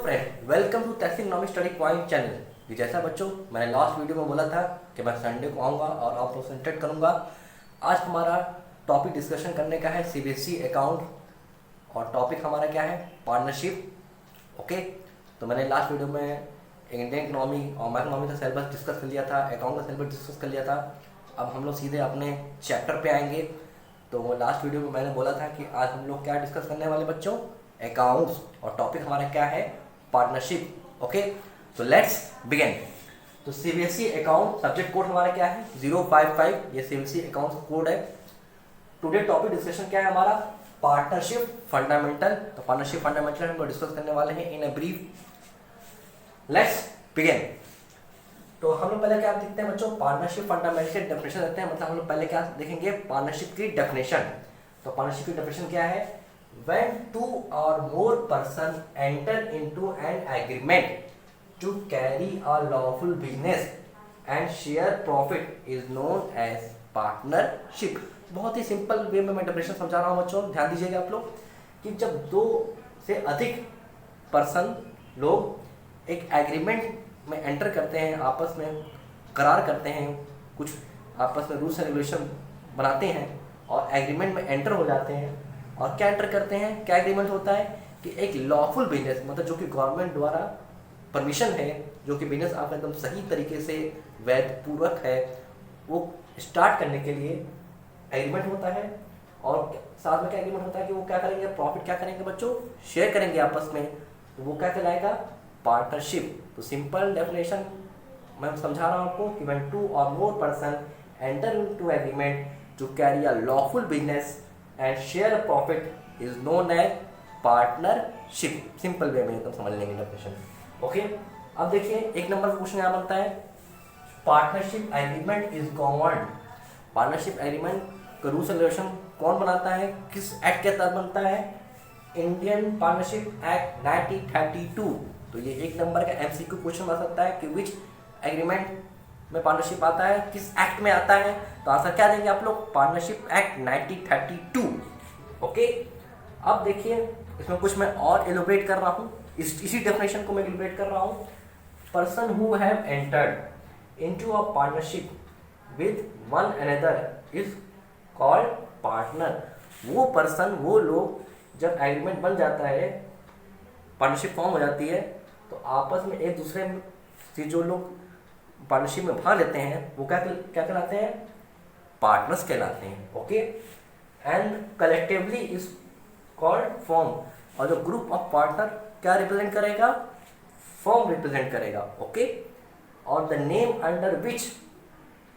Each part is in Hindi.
Friend, welcome to text economic study point channel. कि जैसा बच्चों मैंने लास्ट वीडियो में बोला था कि मैं संडे को आऊँगा और आप लोग से इंटरेक्ट करूँगा। आज हमारा टॉपिक डिस्कशन करने का है सीबीएसई अकाउंट और टॉपिक हमारा क्या है, पार्टनरशिप। ओके, तो मैंने लास्ट वीडियो में इंडियन इकोनॉमी और माइक्रो इकोनॉमी का सिलेबस डिस्कस कर लिया था, अकाउंट का सिलेबस डिस्कस कर लिया था। अब हम लोग सीधे अपने चैप्टर पे आएंगे। तो वो लास्ट वीडियो में मैंने बोला था कि आज हम लोग क्या डिस्कस करने वाले बच्चों, अकाउंट्स, और टॉपिक हमारा क्या है, पार्टनरशिप। ओके, तो लेट्स बिगिन। तो सीबीएसई अकाउंट सब्जेक्ट कोड हमारा क्या है, 055, ये सीबीएसई अकाउंट कोड है। टुडे टॉपिक डिस्कशन क्या है हमारा, पार्टनरशिप फंडामेंटल। तो पार्टनरशिप फंडामेंटल हम लोग डिस्कस करने वाले हैं इन अ ब्रीफ। Let's begin. तो हम लोग पहले क्या देखते हैं बच्चों, पार्टनरशिप फंडामेंटल डेफिनेशन देखते हैं। मतलब हम लोग पहले क्या देखेंगे, पार्टनरशिप की डेफिनेशन। तो पार्टनरशिप की डेफिनेशन क्या है, when two or more person enter into an agreement to carry a lawful business and share profit is known as partnership। बहुत ही सिंपल वे में मैं डेफिनेशन समझा रहा हूँ बच्चों, ध्यान दीजिएगा आप लोग कि जब दो से अधिक पर्सन लोग एक एग्रीमेंट में एंटर करते हैं, आपस में करार करते हैं, कुछ आपस में रूल्स एंड रेगुलेशन बनाते हैं और एग्रीमेंट में एंटर हो जाते हैं। और क्या एंटर करते हैं, क्या एग्रीमेंट होता है कि एक लॉफुल बिजनेस, मतलब जो कि गवर्नमेंट द्वारा परमिशन है, जो कि बिजनेस आपका एकदम सही तरीके से वैध पूर्वक है, वो स्टार्ट करने के लिए एग्रीमेंट होता है। और साथ में क्या एग्रीमेंट होता है कि वो क्या करेंगे, प्रॉफिट क्या करेंगे बच्चों, शेयर करेंगे आपस में। तो वो क्या कहलाएगा, पार्टनरशिप। तो सिंपल डेफिनेशन मैं समझा रहा हूँ आपको कि when two or more person enter into agreement to carry a lawful business and share a profit is known as partnership। Simple way में एकदम समझ लेंगे डेफिनेशन। ओके, अब देखिए एक नंबर का क्वेश्चन यहाँ बनता है, partnership agreement is governed. Partnership agreement का रूल्स एंड रेगुलेशन कौन बनाता है, किस एक्ट के तहत बनता है, इंडियन पार्टनरशिप एक्ट 1932। तो ये एक नंबर का एमसीक्यू क्वेश्चन बन सकता है कि विच एग्रीमेंट में पार्टनरशिप आता है, किस एक्ट में आता है। तो आंसर क्या देंगे आप लोग, पार्टनरशिप एक्ट 1932। ओके, अब देखिए इसमें कुछ मैं और एलोबरेट कर रहा हूँ, इसी डेफिनेशन को मैं एलोबरेट कर रहा हूँ। Person who have entered into a partnership with one another is called partner. वो पर्सन, वो लोग जब एग्रीमेंट बन जाता है, पार्टनरशिप फॉर्म हो जाती है, तो आपस में एक दूसरे से जो लोग पार्टनरशिप में भाग लेते हैं वो क्या कहलाते हैं, पार्टनर्स कहलाते हैं। Okay, and collectively is called form. और जो ग्रुप ऑफ पार्टनर क्या रिप्रेजेंट करेगा, फॉर्म रिप्रेजेंट करेगा। ओके, और the name under which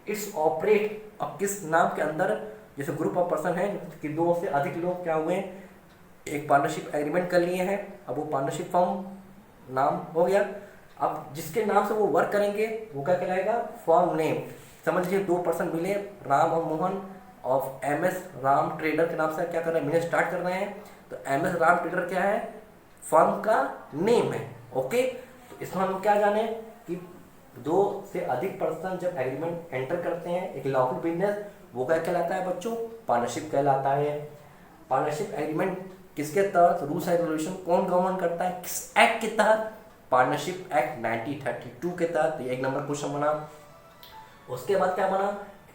it's operate. अब किस नाम के अंदर, जैसे ग्रुप ऑफ पर्सन है कि दो से अधिक लोग क्या हुए, एक पार्टनरशिप एग्रीमेंट कर लिए हैं, अब वो पार्टनरशिप फॉर्म नाम हो गया। अब जिसके नाम से वो वर्क करेंगे वो क्या कहलाएगा, फॉर्म नेम। समझ लीजिए दो पर्सन मिले, राम और मोहन, और एमएस राम ट्रेडर के नाम से क्या कर रहे हैं, बिजनेस स्टार्ट कर रहे हैं। तो एमएस राम ट्रेडर क्या है, फर्म का नेम है। ओके, तो इसमें हम क्या जाने कि दो से अधिक पर्सन जब एग्रीमेंट एंटर करते हैं एक लॉफुल बिजनेस, वो क्या कहलाता है बच्चों, पार्टनरशिप कहलाता है। पार्टनरशिप एग्रीमेंट किसके तहत, रूल्स एंड रेगुलेशन कौन गवर्न करता है, किस एक्ट के तहत, पार्टनरशिप एक्ट 1932 के तहत। एक नंबर क्वेश्चन बना। उसके बाद क्या बना,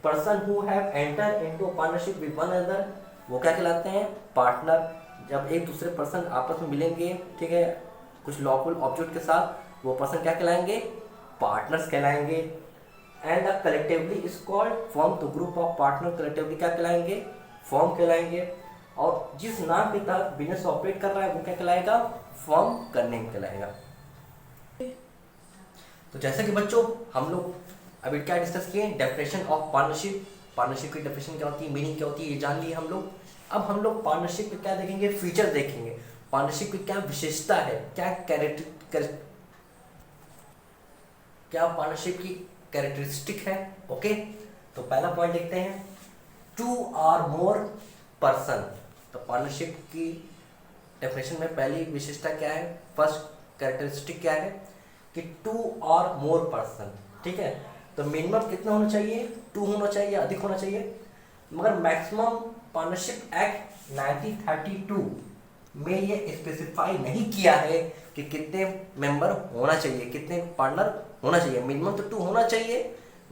person who have enter into partnership with one another, वो क्या कहलाते हैं, पार्टनर। जब एक दूसरे पर्सन आपस में मिलेंगे, ठीक है, कुछ लॉफुल ऑब्जेक्ट के साथ, वो पर्सन क्या कहलाएंगे, पार्टनर्स कहलाएंगे। And collectively is called firm. तो ग्रुप ऑफ पार्टनर कलेक्टिवली क्या कहलाएंगे, फॉर्म कहलाएंगे। और जिस नाम के तहत बिजनेस ऑपरेट कर रहा है वो क्या कहलाएगा, फॉर्म का नेम कहलाएगा। तो जैसे कि बच्चों हम लोग अभी क्या डिस्कस किए, डेफिनेशन ऑफ पार्टनरशिप। पार्टनरशिप की डेफिनेशन क्या होती है, मीनिंग क्या होती है, ये जान लिए हम लोग। अब हम लोग पार्टनरशिप के क्या देखेंगे, फीचर देखेंगे, पार्टनरशिप की क्या विशेषता है, क्या क्या पार्टनरशिप की कैरेक्टरिस्टिक है। ओके, तो पहला पॉइंट देखते हैं, टू और मोर पर्सन। तो पार्टनरशिप की डेफिनेशन में पहली विशेषता क्या है, फर्स्ट कैरेक्टरिस्टिक क्या है कि टू और मोर पर्सन। ठीक है, तो मिनिमम कितना होना चाहिए, 2 होना चाहिए, अधिक होना चाहिए। मगर मैक्सिमम पार्टनरशिप एक्ट 1932 में ये स्पेसिफाई नहीं किया है कि कितने मेंबर होना चाहिए, कितने पार्टनर होना चाहिए। मिनिमम तो 2 होना चाहिए,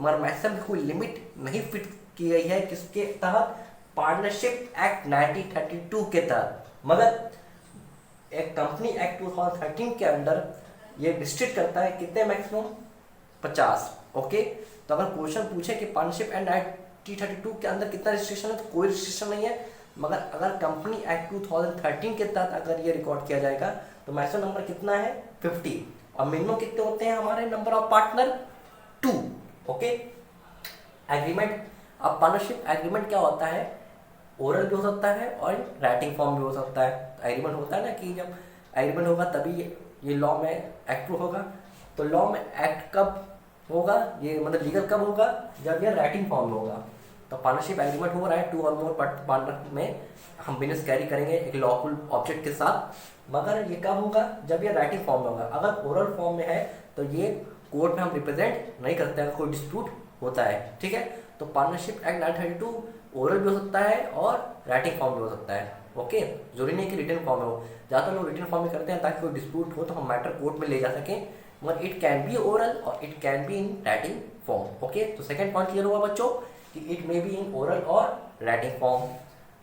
मगर मैक्सिमम कोई लिमिट नहीं फिट की गई है किसके तहत, पार्टनरशिप एक्ट 1932 के तहत। मगर एक कंपनी एक्ट 2013 के अंदर ये रिस्ट्रिक्ट करता है कितने, मैक्सिमम 50। ओके, तो अगर क्वेश्चन पूछे कि पार्टनरशिप एंड 1932 के अंदर कितना रिस्ट्रिक्शन है, तो कोई रिस्ट्रिक्शन नहीं है। मगर अगर कंपनी एक्ट 2013 के तहत अगर ये रिकॉर्ड किया जाएगा तो मैक्सिमम नंबर कितना है, 50। और मिनिमम कितने होते हैं हमारे number of partner, 2। Okay, agreement. अब पार्टनरशिप एग्रीमेंट क्या होता है, ओरल भी हो सकता है और राइटिंग फॉर्म भी हो सकता है। एग्रीमेंट होता है ना कि जब एग्रीमेंट होगा तभी ये लॉ में एक्ट होगा। तो लॉ में एक्ट कब होगा, ये मतलब लीगल कब होगा, जब ये राइटिंग फॉर्म में होगा। तो पार्टनरशिप एग्रीमेंट हो रहा है 2 और मोर पार्टनर में हम बिजनेस कैरी करेंगे एक लॉफुल ऑब्जेक्ट के साथ। मगर ये कब होगा, जब ये राइटिंग फॉर्म में होगा। अगर ओरल फॉर्म में है तो ये कोर्ट में हम रिप्रेजेंट नहीं करते हैं, कोई डिस्प्यूट होता है। ठीक है, तो पार्टनरशिप एक्ट 1932 ओरल भी हो सकता है और राइटिंग फॉर्म भी हो सकता है। ओके, जरूरी नहीं कि रिटन फॉर्म में हो, ज़्यादातर लोग रिटन फॉर्म में करते हैं ताकि कोई डिस्प्यूट हो तो हम मैटर कोर्ट में ले जा सकें। मगर इट कैन बी ओरल और it can be in writing form. Okay, तो सेकंड पॉइंट क्लियर हुआ बच्चों कि it may be in oral और राइटिंग फॉर्म।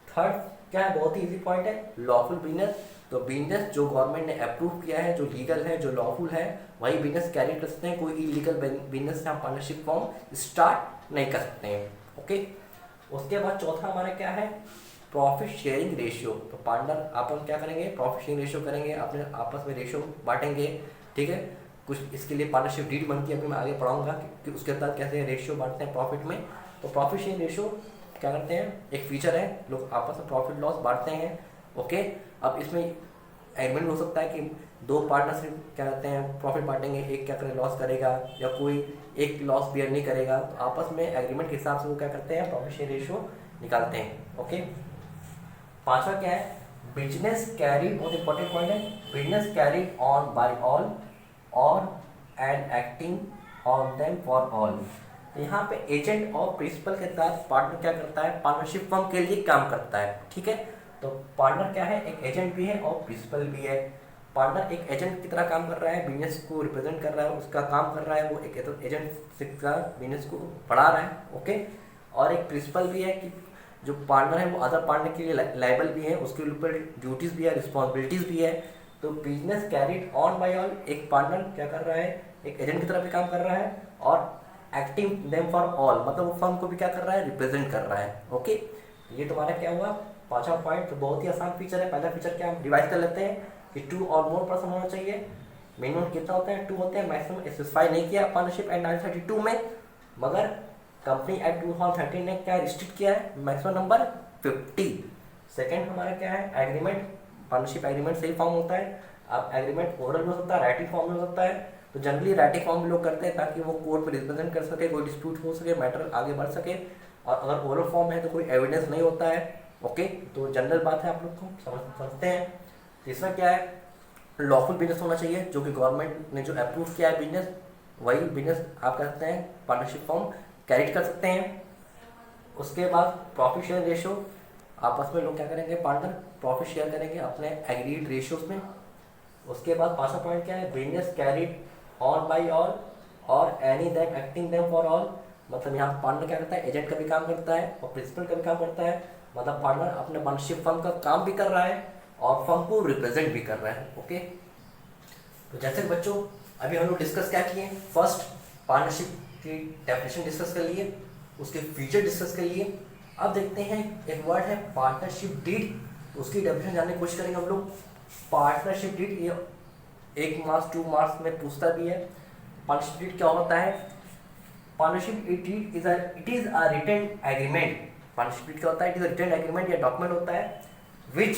थर्ड क्या है, बहुत ही इजी पॉइंट है, लॉफुल बिजनेस। तो बिजनेस जो गवर्नमेंट ने अप्रूव किया है, जो लीगल है, जो लॉफुल है, वही बिजनेस कैरी कर सकते हैं। कोई इलीगल बिजनेस से हम पार्टनरशिप फॉर्म स्टार्ट नहीं कर सकते हैं। ओके, उसके बाद चौथा हमारा क्या है, प्रॉफिट शेयरिंग रेशियो। तो पार्टनर आपस क्या करेंगे, प्रॉफिट शेयरिंग रेशियो करेंगे, अपने आपस में रेशियो बांटेंगे। ठीक है, कुछ इसके लिए पार्टनरशिप डीड बनती है, अभी मैं आगे पढ़ाऊंगा कि उसके तहत कैसे रेशियो बांटते हैं प्रॉफिट में। तो प्रॉफिट शेयरिंग रेशियो क्या करते हैं, एक फीचर है, लोग आपस में प्रॉफिट लॉस बांटते हैं। ओके, अब इसमें एग्रीमेंट हो सकता है कि 2 पार्टनरशिप क्या कहते हैं प्रॉफिट बांटेंगे, एक क्या करे लॉस करेगा या कोई एक लॉस बियर नहीं करेगा। तो आपस में एग्रीमेंट के हिसाब से वो क्या करते हैं, प्रॉफिट शेयर रेशियो निकालते हैं। ओके, पांचवा क्या है, बिजनेस कैरी, बहुत इंपॉर्टेंट पॉइंट है, business carry on by all or and acting on them for all. तो यहाँ पे एजेंट और प्रिंसिपल के तहत पार्टनर क्या करता है, पार्टनरशिप फर्म के लिए काम करता है। ठीक है, तो पार्टनर क्या है, एक एजेंट भी है और प्रिंसिपल भी है। पार्टनर एक एजेंट की तरह काम कर रहा है, बिजनेस को रिप्रेजेंट कर रहा है, उसका काम कर रहा है, वो एक एजेंट से बिजनेस को बढ़ा रहा है। ओके, और एक प्रिंसिपल भी है कि जो पार्टनर है वो अदर पार्टनर के लिए लायबल भी है, उसके ऊपर ड्यूटीज भी है, रिस्पॉन्सिबिलिटीज भी है। तो business carried on by all, एक पार्टनर क्या कर रहा है, एक एजेंट की तरह भी काम कर रहा है और एक्टिंग देम फॉर ऑल, मतलब वो फर्म को भी क्या कर रहा है, रिप्रेजेंट कर रहा है। ओके, ये तुम्हारा क्या हुआ, पांचवा पॉइंट। तो बहुत ही आसान फीचर है। पहला फीचर क्या, हम रिवाइज कर लेते हैं कि 2 और मोर पर्सन होना चाहिए। मिनिमम कितना होता है, 2 होते हैं। मैक्सिमम स्पेसिफाई नहीं किया पार्टनरशिप एक्ट 1932 में, मगर कंपनी एक्ट 2013 ने क्या रिस्ट्रिक्ट किया है, मैक्सिमम नंबर 50। सेकेंड हमारा क्या है, एग्रीमेंट, पार्टनरशिप एग्रीमेंट से ही फॉर्म होता है। अब एग्रीमेंट ओरल में हो सकता है, राइटिंग फॉर्म में हो सकता है। तो जनरली राइटिंग फॉर्म लोग करते हैं ताकि वो कोर्ट में रिप्रेजेंट कर सके, कोई डिस्प्यूट हो सके, मैटर आगे बढ़ सके। और अगर ओरल फॉर्म है तो कोई एविडेंस नहीं होता है। ओके, तो जनरल बात है, आप लोग को समझते हैं। तीसरा क्या है, लॉफुल बिजनेस होना चाहिए, जो कि गवर्नमेंट ने जो अप्रूव किया है बिजनेस, वही बिजनेस आप कर सकते हैं, पार्टनरशिप फॉर्म कैरी कर सकते हैं। उसके बाद प्रॉफिट शेयर रेशियो, आपस में लोग क्या करेंगे, पार्टनर प्रॉफिट शेयर करेंगे अपने एग्रीड रेशियोज में। उसके बाद पांचवा पॉइंट क्या है, business carried on by all or any that acting them for all, मतलब यहाँ पार्टनर क्या करता है, एजेंट का भी काम करता है और प्रिंसिपल का भी काम करता है। मतलब पार्टनर अपने पार्टनरशिप फर्म का काम भी कर रहा है और फर्म को रिप्रेजेंट भी कर रहा है। ओके, तो जैसे बच्चों अभी हम लोग डिस्कस क्या किए, फर्स्ट पार्टनरशिप की डेफिनेशन डिस्कस कर लिए, उसके फीचर डिस्कस कर लिए। अब देखते हैं एक वर्ड है पार्टनरशिप डीड, उसकी डेफिनेशन जानने की कोशिश करेंगे हम लोग। पार्टनरशिप डीड ये 1 मार्क्स 2 मार्क्स में पूछता भी है। पार्टनरशिप डीड क्या होता है, partnership deed it is a written agreement. Partnership deed क्या होता है, it is a written agreement या डॉक्यूमेंट होता है which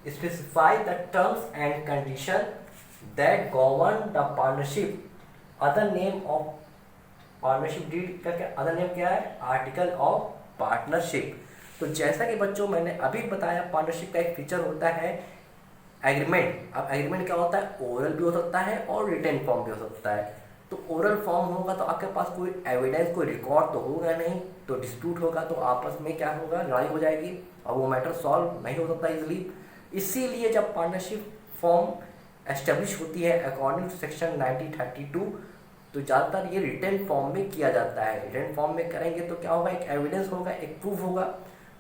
specify the terms and condition that govern the partnership. Other name of partnership deed का क्या अदर नेम क्या है, आर्टिकल ऑफ पार्टनरशिप। तो जैसा कि बच्चों मैंने अभी बताया, पार्टनरशिप का एक फीचर होता है एग्रीमेंट। अब एग्रीमेंट क्या होता है, ओरल भी हो सकता है और रिटन फॉर्म भी हो सकता है। तो ओरल फॉर्म होगा तो आपके पास कोई एविडेंस, कोई रिकॉर्ड तो होगा नहीं, तो डिस्प्यूट होगा तो आपस में क्या होगा, लड़ाई हो जाएगी और वो मैटर सॉल्व नहीं हो सकता इजीली। इसीलिए जब पार्टनरशिप फॉर्म एस्टेब्लिश होती है अकॉर्डिंग टू सेक्शन 1932। तो ज़्यादातर ये रिटर्न फॉर्म में किया जाता है। रिटर्न फॉर्म में करेंगे तो क्या होगा, एक एविडेंस होगा, एक प्रूफ होगा।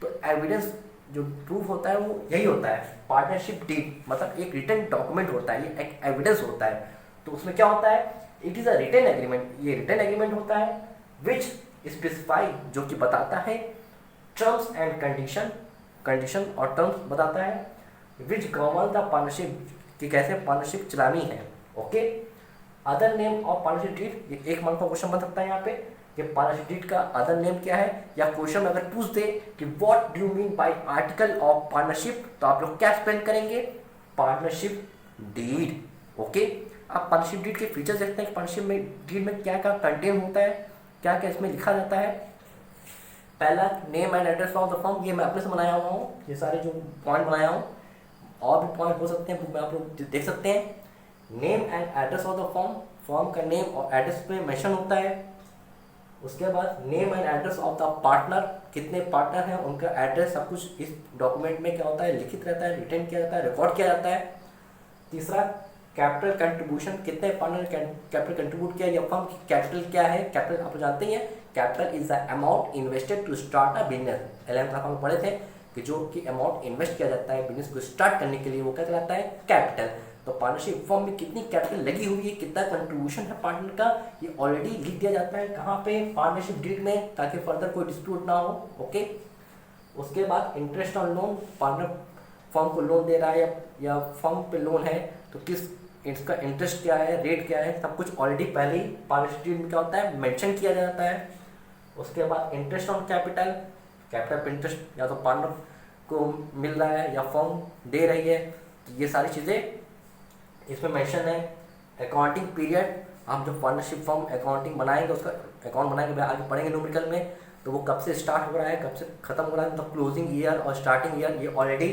तो एविडेंस जो प्रूफ होता है वो यही होता है, पार्टनरशिप डीड, मतलब एक रिटर्न डॉक्यूमेंट होता है, ये एक एविडेंस होता है। तो उसमें क्या होता है, it is a return agreement, ये रिटर्न एग्रीमेंट होता है विच स्पेसिफाई, जो कि बताता है टर्म्स एंड कंडीशन और टर्म्स बताता है, विच गवर्न द पार्टनरशिप, कि कैसे पार्टनरशिप चलानी है। Okay, other name of partnership deed, एक मार्क का क्वेश्चन बन सकता है यहाँ पे कि पार्टनरशिप डीड का अदर नेम क्या है, या क्वेश्चन में अगर पूछ दे कि what do you mean by article of partnership, तो आप लोग क्या स्पेल करेंगे, पार्टनरशिप डीड। ओके, आप पार्टनरशिप डीड के फीचर्स देखते हैं कि पार्टनरशिप में डीड में क्या क्या कंटेन होता है, क्या क्या इसमें लिखा जाता है। पहला, name and address of the firm, ये मैं अपने से बनाया हुआ हूँ, ये सारे जो पॉइंट बनाया हूँ, और भी पॉइंट हो सकते हैं, आप लोग देख सकते हैं। Name and address of the firm, firm का नेम और एड्रेस पे मेंशन होता है। उसके बाद name and address of the partner, कितने पार्टनर हैं उनका एड्रेस, सब कुछ इस डॉक्यूमेंट में क्या होता है, लिखित रहता है, रिटर्न किया जाता है, रिकॉर्ड किया जाता है। तीसरा, कैपिटल कंट्रीब्यूशन, कितने पार्टनर कैपिटल कंट्रीब्यूट किया, या फर्म की कैपिटल क्या है। कैपिटल आप जानते हैं, capital is the amount invested to start a business. 11th class में पढ़े थे कि जो कि अमाउंट इन्वेस्ट किया जाता है बिजनेस को स्टार्ट करने के लिए, वो क्या कहलाता है, कैपिटल। तो पार्टनरशिप फर्म में कितनी कैपिटल लगी हुई है, कितना कंट्रीब्यूशन है पार्टनर का, ये ऑलरेडी लिख दिया जाता है कहाँ पे, पार्टनरशिप डीड में, ताकि फर्दर कोई डिस्प्यूट ना हो। ओके, उसके बाद interest on loan, partner firm को लोन दे रहा है या फर्म पे लोन है, तो किस इसका इंटरेस्ट क्या है, रेट क्या है, सब कुछ ऑलरेडी पहले ही पार्टनरशिप डीड में क्या होता है, मेंशन किया जाता है। उसके बाद इंटरेस्ट ऑन कैपिटल, कैपिटल पे इंटरेस्ट या तो पार्टनर को मिल रहा है या फर्म दे रही है, तो ये सारी चीज़ें इसमें मेंशन है। अकाउंटिंग पीरियड, आप जो पार्टनरशिप फर्म अकाउंटिंग बनाएंगे, उसका अकाउंट बनाएंगे, आगे पढ़ेंगे न्यूमेरिकल में, तो वो कब से स्टार्ट हो रहा है, कब से खत्म हो रहा है, मतलब क्लोजिंग ईयर और स्टार्टिंग ईयर, ये ऑलरेडी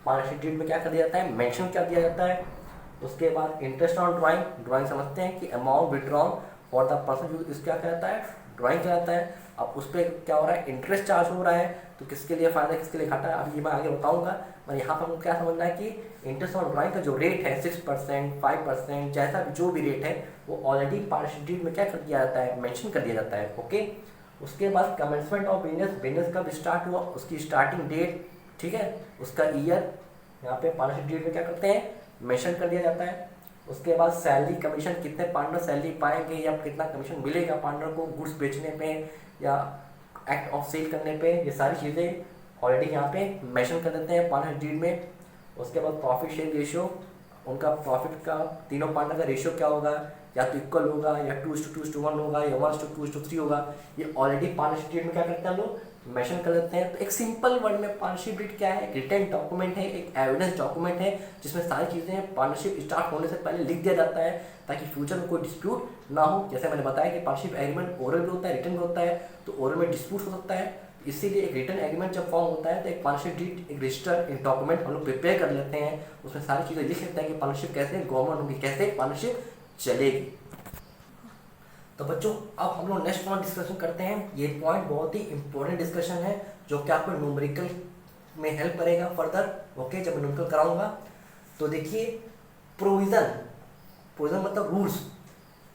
पार्टनरशिप डीड में क्या कर दिया जाता है, मेंशन कर दिया जाता है। उसके बाद इंटरेस्ट ऑन ड्राइंग, ड्राइंग समझते हैं कि amount withdrawn for the person, जो इस क्या कहता है, ड्राइंग कहलाता है। अब उस पर क्या हो रहा है, इंटरेस्ट चार्ज हो रहा है, तो किसके लिए फ़ायदा, किसके लिए घाटा है, अभी ये मैं आगे बताऊंगा। पर यहाँ पर हमको क्या समझना है कि इंटरेस्ट ऑन ड्राइंग का जो रेट है 6%, 5%, जैसा भी जो भी रेट है, वो ऑलरेडी पार्टनरशिप डीड में क्या कर दिया जाता है, मेंशन कर दिया जाता है। ओके, उसके बाद कमेंसमेंट ऑफ बिजनेस, बिजनेस कब स्टार्ट हुआ, उसकी स्टार्टिंग डेट, ठीक है, उसका ईयर यहाँ पे पार्टनरशिप डीड में क्या करते हैं, मेंशन कर दिया जाता है। उसके बाद सैलरी कमीशन, कितने पार्टनर सैलरी पाएंगे या कितना कमीशन मिलेगा पार्टनर को गुड्स बेचने पे या एक्ट ऑफ सेल करने पे, ये सारी चीज़ें ऑलरेडी यहाँ पे मेंशन कर देते हैं पार्टनर डीड में। उसके बाद प्रॉफिट शेयर रेशियो, उनका प्रॉफिट का तीनों पार्टनर का रेशियो क्या होगा, या तो इक्वल होगा, या 2:2:1 होगा, या 1:2:3 होगा, ये ऑलरेडी पार्टनरशिप डीड में क्या करते हैं हम लोग, मेंशन कर देते हैं। तो एक सिंपल वर्ड में पार्टनरशिप डीड क्या है, रिटर्न डॉक्यूमेंट है, एक एविडेंस डॉक्यूमेंट है, जिसमें सारी चीज़ें पार्टनरशिप स्टार्ट होने से पहले लिख दिया जाता है, ताकि फ्यूचर में कोई डिस्प्यूट ना हो। जैसे मैंने बताया कि पार्टनरशिप एग्रीमेंट ओरल भी होता है, रिटर्न भी होता है, तो ओरल में डिस्प्यूट हो सकता है, इसीलिए एक रिटर्न एग्रीमेंट जब फॉर्म होता है तो एक पार्टनरशिप डीड, एक रजिस्टर, एक डॉक्यूमेंट हम लोग प्रिपेयर कर लेते हैं, उसमें सारी चीज़ें लिख लेते हैं कि पार्टनरशिप कैसे गवर्नमेंट होगी, कैसे पार्टनरशिप चलेगी। तो बच्चों, अब हम लोग नेक्स्ट पॉइंट डिस्कशन करते हैं। ये पॉइंट बहुत ही इंपॉर्टेंट डिस्कशन है, जो कि आपको न्यूमेरिकल में हेल्प करेगा फर्दर। ओके, जब मैं न्यूमेरिकल कराऊंगा तो देखिए, प्रोविजन, प्रोविजन मतलब rules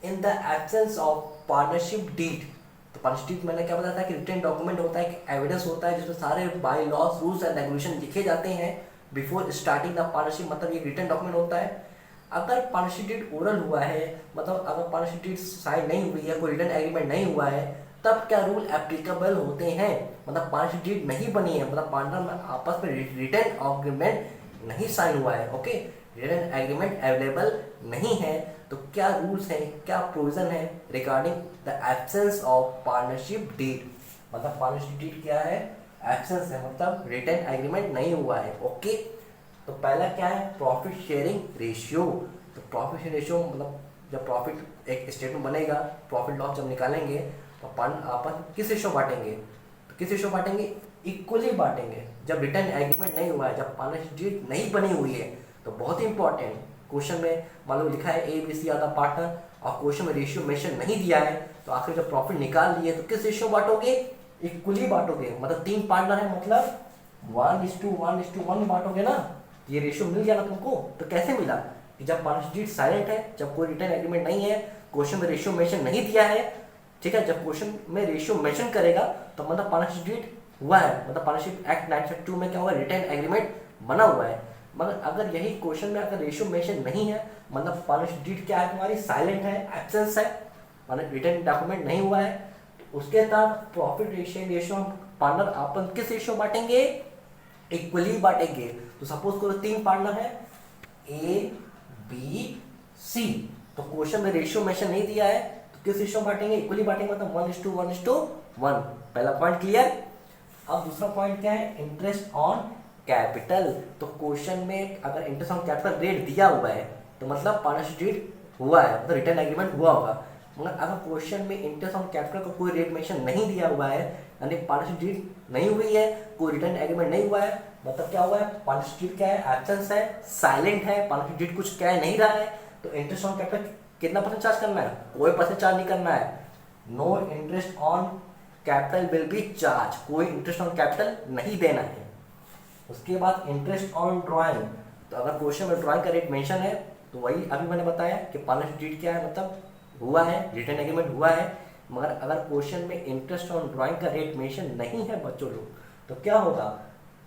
in the absence of partnership deed. तो पार्टनरशिप डीड मैंने क्या बताया था कि रिटन डॉक्यूमेंट होता है, कि एविडेंस होता है, जिसमें सारे by laws, rules and regulation लिखे जाते हैं बिफोर स्टार्टिंग द पार्टनरशिप, मतलब ये रिटन डॉक्यूमेंट होता है। अगर पार्टनरशिप डीड ओरल हुआ है, मतलब अगर पार्टनरशिप डीड साइन नहीं हुई है, कोई रिटन एग्रीमेंट नहीं हुआ है, तब क्या रूल एप्लीकेबल होते हैं, मतलब पार्टनरशिप डीड नहीं बनी है, मतलब पार्टनर में आपस में रिटन एग्रीमेंट नहीं साइन हुआ है, ओके, रिटन एग्रीमेंट अवेलेबल नहीं है, तो क्या रूल्स हैं, क्या प्रोविजन है regarding the absence of partnership deed. मतलब पार्टनरशिप डीड क्या है, एब्सेंस है, मतलब रिटन एग्रीमेंट नहीं हुआ है। ओके, तो पहला क्या है, प्रॉफिट शेयरिंग रेशियो। तो प्रॉफिट शेयरिंग रेशियो मतलब जब प्रॉफिट, एक स्टेटमेंट बनेगा, प्रॉफिट लॉस जब निकालेंगे तो अपन आपस किस रेशियो बांटेंगे, तो किस रेशियो बांटेंगे, इक्वली बांटेंगे। जब रिटर्न एग्रीमेंट नहीं हुआ है, जब पार्टनरशिप डीड नहीं बनी हुई है, तो बहुत ही इंपॉर्टेंट, क्वेश्चन में मान लो लिखा है ABC आधा पार्टनर और क्वेश्चन में रेशियो मेंशन नहीं दिया है, तो आखिर जब प्रॉफिट निकाल लिए तो किस रेशियो बांटोगे, इक्वली बांटोगे। मतलब 3 पार्टनर है, मतलब 1:1:1 बांटोगे ना, ये रेशियो मिल गया ना तुमको। तो कैसे मिला, कि जब पार्टनरशिप डीड साइलेंट है, जब कोई रिटर्न एग्रीमेंट नहीं है, क्वेश्चन में रेशियो मेंशन नहीं दिया है, ठीक है, जब क्वेश्चन में रेशियो मेंशन करेगा तो मतलब पार्टनरशिप डीड हुआ है, मतलब पार्टनरशिप एक्ट 1992 में क्या हुआ, रिटर्न एग्रीमेंट बना हुआ है। मगर अगर यही क्वेश्चन में अगर रेशियो मेंशन नहीं है, मतलब पार्टनरशिप डीड क्या है तुम्हारी, साइलेंट है, एब्सेंस है, मतलब रिटर्न डॉक्यूमेंट नहीं हुआ है, तो उसके साथ प्रॉफिट रेशियो हम पार्टनर अपन किस रेशियो बांटेंगे, इक्वली बांटेंगे। तो सपोज करो 3 पार्टनर है ए बी सी, तो क्वेश्चन में रेशियो मेंशन नहीं दिया है तो किस रेशियो बांटेंगे, इक्वली बांटेंगे, मतलब 1:1:1। पहला पॉइंट क्लियर। अब दूसरा पॉइंट क्या है, इंटरेस्ट ऑन कैपिटल। तो क्वेश्चन में अगर इंटरेस्ट ऑन कैपिटल रेट दिया हुआ है तो मतलब पार्टनरशिप डीड हुआ है, मतलब रिटर्न एग्रीमेंट हुआ होगा। मगर अगर क्वेश्चन में इंटरेस्ट ऑन कैपिटल का कोई रेट मेंशन नहीं दिया हुआ है, यानी पार्टनरशिप डीड नहीं हुई है, कोई रिटर्न एग्रीमेंट नहीं हुआ है, मतलब क्या हुआ है, पार्टनरशिप डीड क्या है, एब्सेंस है, साइलेंट है, पार्टनरशिप डीड कुछ कह नहीं रहा है, तो इंटरेस्ट ऑन कैपिटल कितना परसेंट चार्ज करना है, कोई परसेंट चार्ज नहीं करना है। No interest on capital will be charge, कोई इंटरेस्ट ऑन कैपिटल नहीं देना है। उसके बाद इंटरेस्ट ऑन ड्राइंग, तो अगर क्वेश्चन में ड्राइंग का रेट मेंशन है तो वही अभी मैंने बताया कि पार्टनरशिप डीड क्या है, मतलब हुआ है, रिटर्न एग्रीमेंट हुआ है। मगर अगर क्वेश्चन में इंटरेस्ट ऑन ड्राइंग का रेट मेंशन नहीं है बच्चों लोग, तो क्या होगा,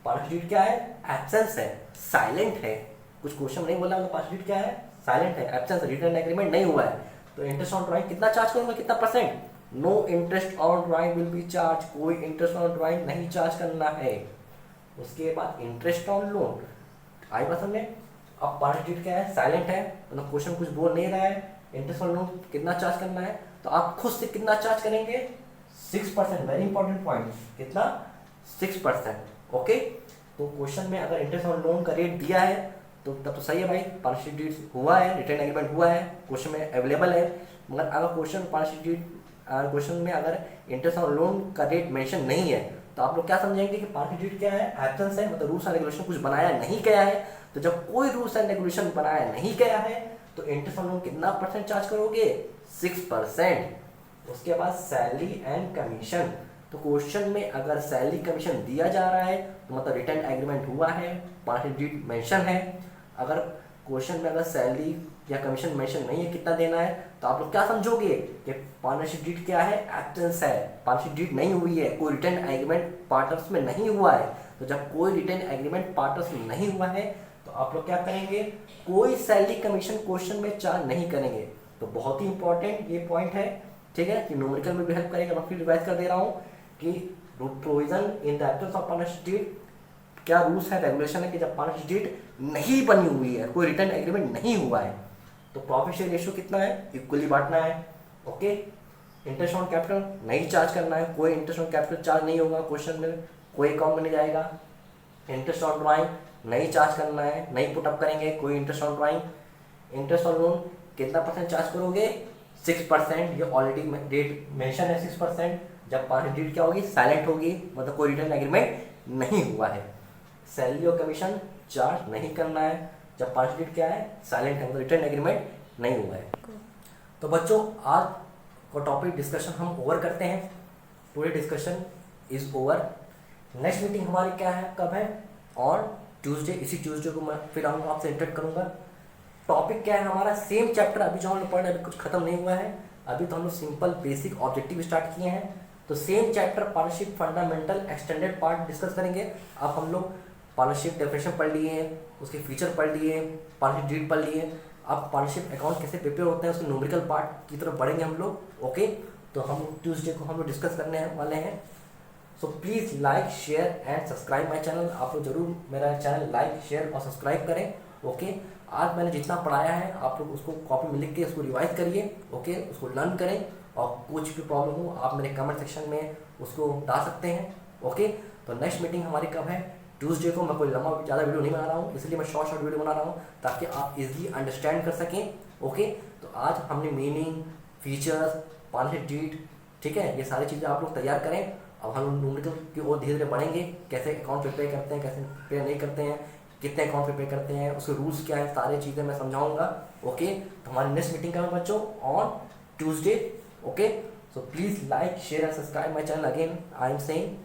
पार्टनरशिप डीड क्या है, एब्सेंस है, साइलेंट है, कुछ क्वेश्चन नहीं बोला, मतलब पार्टनरशिप डीड क्या है, साइलेंट है, एब्सेंस, रिटर्न एग्रीमेंट नहीं हुआ है, तो इंटरेस्ट ऑन ड्राइंग कितना चार्ज करूंगा, कितना percent, no interest on drawing will be charge, कोई इंटरेस्ट ऑन ड्राइंग नहीं चार्ज करना है। उसके बाद इंटरेस्ट ऑन लोन, आई बात समझे। अब पार्टनरशिप डीड क्या है, साइलेंट है, मतलब क्वेश्चन कुछ बोल नहीं रहा है, इंटरेस्ट ऑन लोन कितना चार्ज करना है, तो आप खुद से कितना चार्ज करेंगे, 6%, वेरी इंपॉर्टेंट पॉइंट, कितना, 6%। ओके, तो क्वेश्चन में अगर इंटरेस्ट ऑन लोन का रेट दिया है तो तब तो सही है भाई, पार्टनरशिप डीड हुआ है, रिटर्न एग्रीमेंट हुआ है, क्वेश्चन में अवेलेबल है। मगर अगर क्वेश्चन पार्टनरशिप डीड क्वेश्चन में अगर इंटरेस्ट ऑन लोन का रेट मेंशन नहीं है तो आप लोग क्या समझेंगे कि पार्टनरशिप डीड क्या है, एब्सेंस है, मतलब रूल्स एंड रेगुलेशन कुछ बनाया नहीं गया है। तो जब कोई रूल्स एंड रेगुलेशन बनाया नहीं गया है तो इंटरेस्ट ऑन लोन कितना परसेंट चार्ज करोगे, 6%। उसके बाद सैलरी एंड कमीशन, तो क्वेश्चन में अगर सैलरी कमीशन दिया जा रहा है तो मतलब रिटर्न एग्रीमेंट हुआ है, पार्टनरशिप डीड मेंशन है। अगर क्वेश्चन में अगर सैलरी या कमीशन मेंशन नहीं है कितना देना है, तो आप लोग क्या समझोगे कि पार्टनरशिप डीड क्या है, एब्सेंस है, पार्टनरशिप डीड नहीं हुई है, कोई रिटर्न एग्रीमेंट पार्टनर्स में नहीं हुआ है। तो जब कोई रिटर्न एग्रीमेंट पार्टनर्स में नहीं हुआ है तो आप लोग क्या करेंगे, कोई सैलरी कमीशन क्वेश्चन में चार्ज नहीं करेंगे। तो बहुत ही इंपॉर्टेंट ये पॉइंट है, ठीक है, कि न्यूमेरिकल में भी हेल्प करेगा। मैं फिर रिवाइज कर दे रहा हूँ कि provision in the absence of partnership deed, क्या रूल्स है, रेगुलेशन है कि जब पार्टनरशिप डीड नहीं बनी हुई है, कोई रिटर्न एग्रीमेंट नहीं हुआ है, तो प्रॉफिट शेयर रेशियो कितना है, इक्वली बांटना है। ओके, इंटरेस्ट ऑन कैपिटल नहीं चार्ज करना है, कोई इंटरेस्ट ऑन कैपिटल चार्ज नहीं होगा, क्वेश्चन में कोई अकाउंट में नहीं जाएगा। इंटरेस्ट ऑन ड्राइंग नहीं चार्ज करना है, नहीं पुटअप करेंगे कोई interest on drawing. Interest on loan कितना परसेंट चार्ज करोगे, 6%, ये ऑलरेडी रेट मेंशन है 6%। जब पार्टनरशिप डीड क्या होगी, साइलेंट होगी, मतलब कोई रिटर्न एग्रीमेंट नहीं हुआ है। सैलरी और कमीशन चार्ज नहीं करना है जब पार्टनरशिप डीड क्या है, साइलेंट है, मतलब रिटर्न एग्रीमेंट नहीं हुआ है। तो बच्चों आज का टॉपिक डिस्कशन हम ओवर करते हैं, पूरे discussion is over. Next meeting हमारी क्या है, कब है, ऑन ट्यूसडे। इसी ट्यूसडे को मैं फिर आऊँगा, आपसे इंटरेक्ट करूँगा। टॉपिक क्या है हमारा, सेम चैप्टर अभी जो हम लोग पढ़ रहे हैं अभी कुछ खत्म नहीं हुआ है, अभी तो हम लोग सिंपल बेसिक ऑब्जेक्टिव स्टार्ट किए हैं। तो same chapter partnership fundamental extended part discuss करेंगे। अब हम लोग पार्टनरशिप डेफिनेशन पढ़ लिए हैं, उसके फीचर पढ़ लिए, पार्टनरशिप डीड पढ़ लिए, अब पार्टनरशिप अकाउंट कैसे प्रिपेयर होते हैं उसके न्यूमेरिकल पार्ट की तरफ बढ़ेंगे हम लोग। ओके, तो हम ट्यूसडे को हम लोग डिस्कस करने वाले हैं। So please like share and subscribe my channel. आप लोग जरूर मेरा चैनल लाइक शेयर और सब्सक्राइब करें। ओके, आज मैंने जितना पढ़ाया है आप लोग उसको कॉपी में लिख के उसको रिवाइज करिए। ओके, उसको लर्न करें, और कुछ भी प्रॉब्लम हो आप मेरे कमेंट सेक्शन में उसको डाल सकते हैं। ओके, तो नेक्स्ट मीटिंग हमारी कब है, ट्यूसडे को। मैं कोई लंबा ज़्यादा वीडियो नहीं बना रहा हूँ, इसलिए मैं शॉर्ट वीडियो बना रहा हूँ ताकि आप इजीली अंडरस्टैंड कर सकें। ओके, तो आज हमने मीनिंग, फीचर्स, पार्टनरशिप डीड, ठीक है, ये सारी चीज़ें आप लोग तैयार करें। अब हम न्यूमेरिकल की ओर धीरे धीरे बढ़ेंगे, कैसे अकाउंट प्रिपेयर करते हैं, कैसे प्रिपेयर नहीं करते हैं, कितने अकाउंट प्रिपेयर करते हैं, उसके रूल्स क्या है, सारी चीज़ें मैं समझाऊंगा। ओके, तो हमारी नेक्स्ट मीटिंग का बच्चों on Tuesday. Okay, so please like share and subscribe my channel. Again I am saying,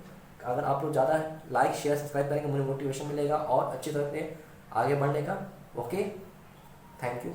अगर आप लोग ज़्यादा लाइक शेयर सब्सक्राइब करेंगे मुझे मोटिवेशन मिलेगा और अच्छी तरह से आगे बढ़ने का। Okay, thank you.